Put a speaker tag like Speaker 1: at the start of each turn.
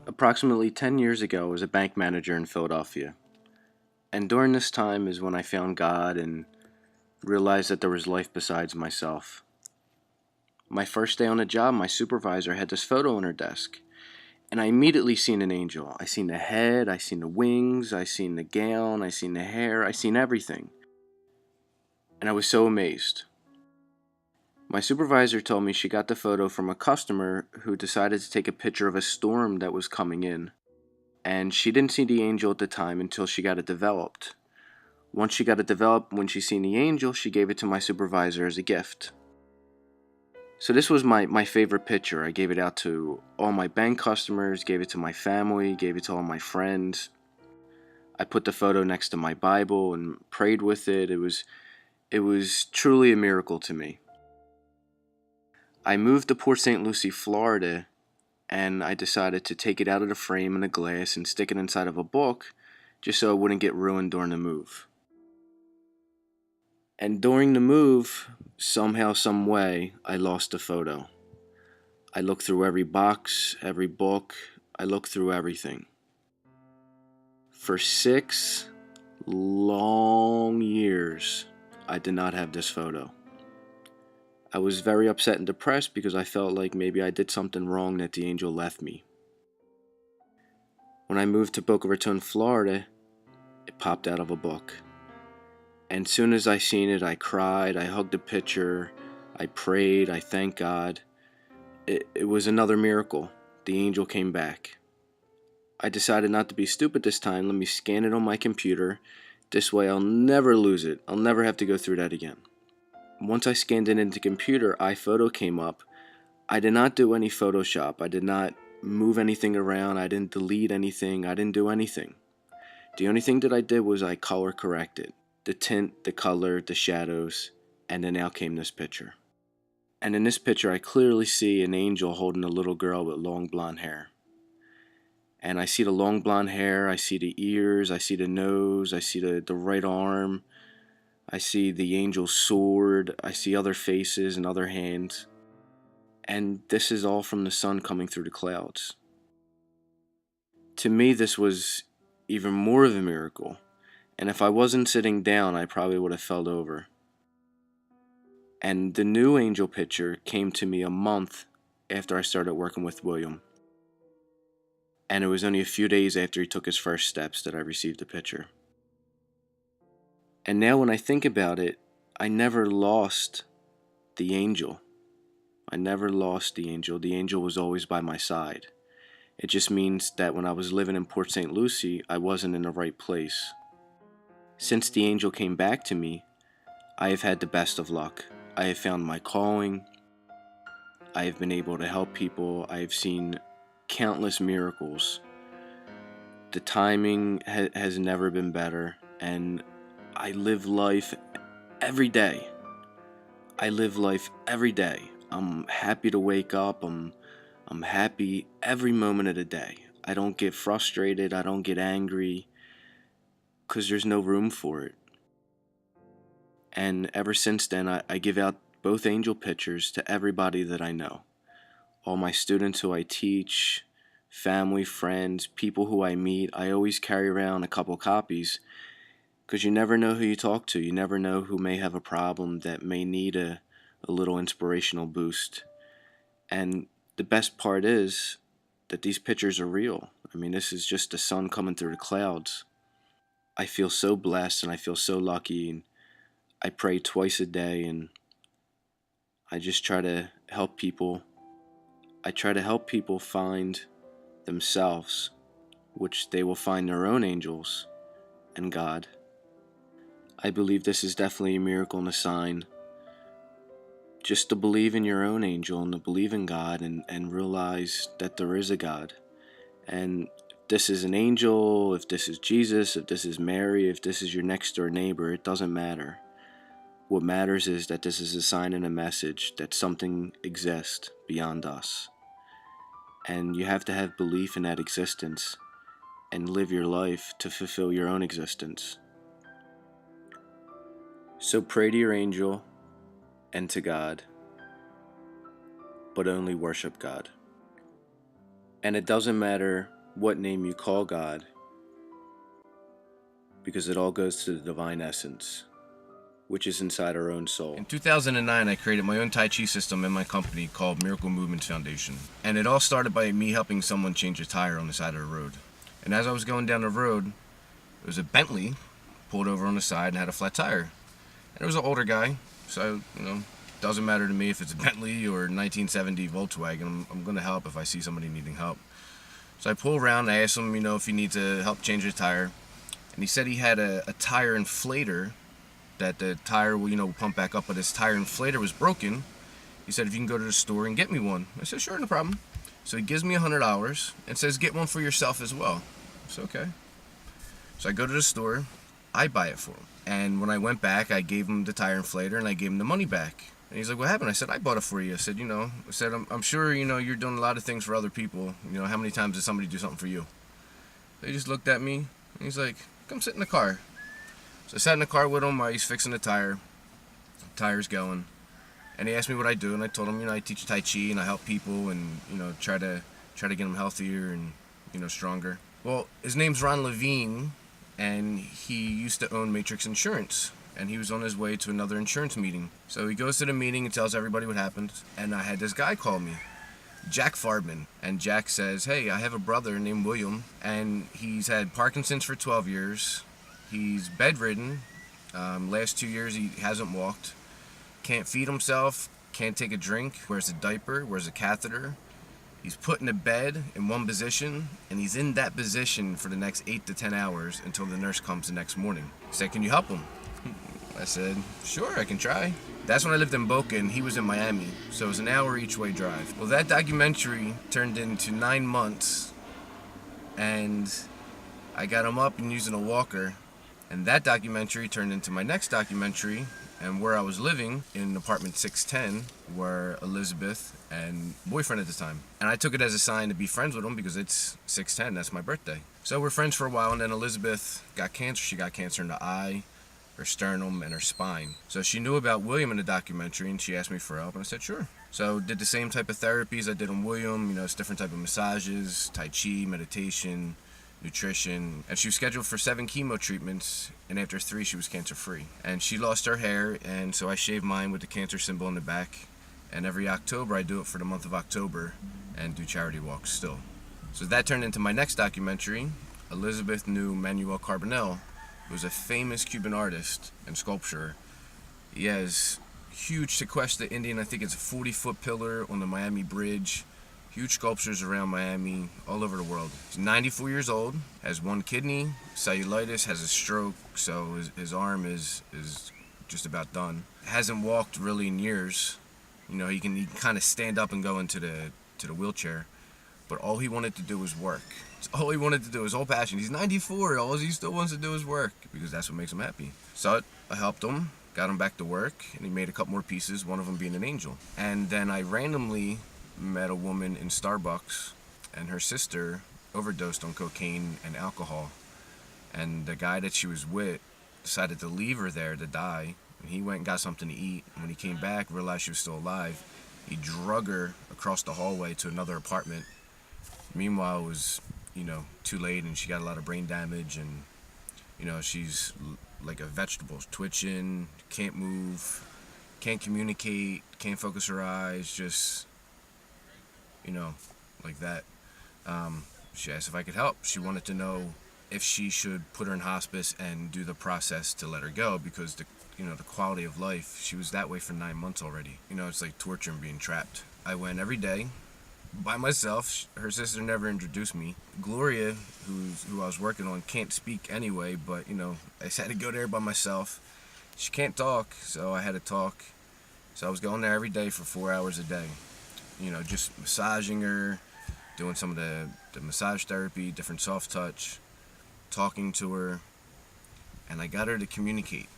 Speaker 1: Approximately 10 years ago, I was a bank manager in Philadelphia. And during this time is when I found God and realized that there was life besides myself. My first day on the job, my supervisor had this photo on her desk. And I immediately seen an angel. I seen the head, I seen the wings, I seen the gown, I seen the hair, I seen everything. And I was so amazed. My supervisor told me she got the photo from a customer who decided to take a picture of a storm that was coming in. And she didn't see the angel at the time until she got it developed. Once she got it developed, when she seen the angel, she gave it to my supervisor as a gift. So this was my favorite picture. I gave it out to all my bank customers, gave it to my family, gave it to all my friends. I put the photo next to my Bible and prayed with it. It was truly a miracle to me. I moved to Port St. Lucie, Florida, and I decided to take it out of the frame in a glass and stick it inside of a book just so it wouldn't get ruined during the move. And during the move, somehow, some way, I lost the photo. I looked through every box, every book, I looked through everything. For 6 long years, I did not have this photo. I was very upset and depressed because I felt like maybe I did something wrong that the angel left me. When I moved to Boca Raton, Florida, it popped out of a book. And soon as I seen it, I cried, I hugged the picture, I prayed, I thanked God. It was another miracle. The angel came back. I decided not to be stupid this time. Let me scan it on my computer. This way I'll never lose it. I'll never have to go through that again. Once I scanned it into the computer, iPhoto came up. I did not do any Photoshop. I did not move anything around. I didn't delete anything. I didn't do anything. The only thing that I did was I color corrected. The tint, the color, the shadows, and then out came this picture. And in this picture, I clearly see an angel holding a little girl with long blonde hair. And I see the long blonde hair, I see the ears, I see the nose, I see the right arm, I see the angel's sword, I see other faces and other hands. And this is all from the sun coming through the clouds. To me, this was even more of a miracle. And if I wasn't sitting down, I probably would have fell over. And the new angel picture came to me a month after I started working with William. And it was only a few days after he took his first steps that I received the picture. And now when I think about it, I never lost the angel. I never lost the angel. The angel was always by my side. It just means that when I was living in Port St. Lucie, I wasn't in the right place. Since the angel came back to me, I have had the best of luck. I have found my calling. I have been able to help people. I have seen countless miracles. The timing has never been better, and I live life every day. I live life every day. I'm happy to wake up. I'm happy every moment of the day. I don't get frustrated. I don't get angry because there's no room for it. And ever since then, I give out both angel pictures to everybody that I know. All my students who I teach, family, friends, people who I meet, I always carry around a couple copies because you never know who you talk to. You never know who may have a problem that may need a little inspirational boost. And the best part is that these pictures are real. I mean, this is just the sun coming through the clouds. I feel so blessed and I feel so lucky. And I pray twice a day and I just try to help people. I try to help people find themselves, which they will find their own angels and God. I believe this is definitely a miracle and a sign. Just to believe in your own angel and to believe in God and realize that there is a God. And if this is an angel, if this is Jesus, if this is Mary, if this is your next door neighbor, it doesn't matter. What matters is that this is a sign and a message that something exists beyond us. And you have to have belief in that existence and live your life to fulfill your own existence. So pray to your angel and to God, but only worship God. And it doesn't matter what name you call God, because it all goes to the divine essence, which is inside our own soul.
Speaker 2: In 2009, I created my own Tai Chi system in my company called Miracle Movements Foundation. And it all started by me helping someone change a tire on the side of the road. And as I was going down the road, there was a Bentley pulled over on the side and had a flat tire. And it was an older guy, so, doesn't matter to me if it's a Bentley or a 1970 Volkswagen. I'm going to help if I see somebody needing help. So I pull around, I ask him, if he needs to help change his tire. And he said he had a tire inflator that the tire will, pump back up, but his tire inflator was broken. He said, if you can go to the store and get me one. I said, sure, no problem. So he gives me $100 and says, get one for yourself as well. I said, okay. So I go to the store, I buy it for him. And when I went back, I gave him the tire inflator and I gave him the money back. And he's like, what happened? I said, I bought it for you. I said, I'm sure, you're doing a lot of things for other people. How many times did somebody do something for you? They just looked at me and he's like, come sit in the car. So I sat in the car with him while he's fixing the tire. The tire's going. And he asked me what I do, and I told him, I teach Tai Chi and I help people and, try to get them healthier and, stronger. Well, his name's Ron Levine, and he used to own Matrix Insurance. And he was on his way to another insurance meeting. So he goes to the meeting and tells everybody what happened. And I had this guy call me, Jack Farbman. And Jack says, hey, I have a brother named William, and he's had Parkinson's for 12 years. He's bedridden. Last 2 years he hasn't walked. Can't feed himself. Can't take a drink. Wears a diaper. Wears a catheter. He's put in a bed in one position, and he's in that position for the next 8 to 10 hours until the nurse comes the next morning. He said, can you help him? I said, sure, I can try. That's when I lived in Boca and he was in Miami, so it was an hour each way drive. Well, that documentary turned into 9 months, and I got him up and using a walker. And that documentary turned into my next documentary, and where I was living in apartment 610 were Elizabeth and boyfriend at the time. And I took it as a sign to be friends with him because it's 610, that's my birthday. So we're friends for a while, and then Elizabeth got cancer. She got cancer in the eye, her sternum, and her spine. So she knew about William in the documentary, and she asked me for help, and I said sure. So did the same type of therapies I did on William, it's different type of massages, Tai Chi, meditation, nutrition, and she was scheduled for 7 chemo treatments, and after 3 she was cancer free. And she lost her hair, and so I shaved mine with the cancer symbol in the back, and every October I do it for the month of October and do charity walks still. So that turned into my next documentary. Elizabeth knew Manuel Carbonell, who was a famous Cuban artist and sculptor. He has huge Sequesta Indian, I think it's a 40-foot pillar on the Miami Bridge. Huge sculptures around Miami, all over the world. He's 94 years old, has 1 kidney, cellulitis, has a stroke, so his arm is just about done. Hasn't walked really in years. He can kind of stand up and go into the wheelchair, but all he wanted to do was work. It's all he wanted to do, his whole passion. He's 94, all he still wants to do is work, because that's what makes him happy. So I helped him, got him back to work, and he made a couple more pieces, one of them being an angel. And then I randomly met a woman in Starbucks, and her sister overdosed on cocaine and alcohol, and the guy that she was with decided to leave her there to die, and he went and got something to eat, and when he came back, realized she was still alive. He drug her across the hallway to another apartment. Meanwhile, it was too late, and she got a lot of brain damage, and she's like a vegetable, twitching, can't move, can't communicate, can't focus her eyes, just like that. She asked if I could help. She wanted to know if she should put her in hospice and do the process to let her go, because the quality of life, she was that way for 9 months already. It's like torture and being trapped. I went every day by myself. Her sister never introduced me. Gloria, who I was working on, can't speak anyway, but I just had to go there by myself. She can't talk, so I had to talk. So I was going there every day for 4 hours a day. Just massaging her, doing some of the massage therapy, different soft touch, talking to her, and I got her to communicate.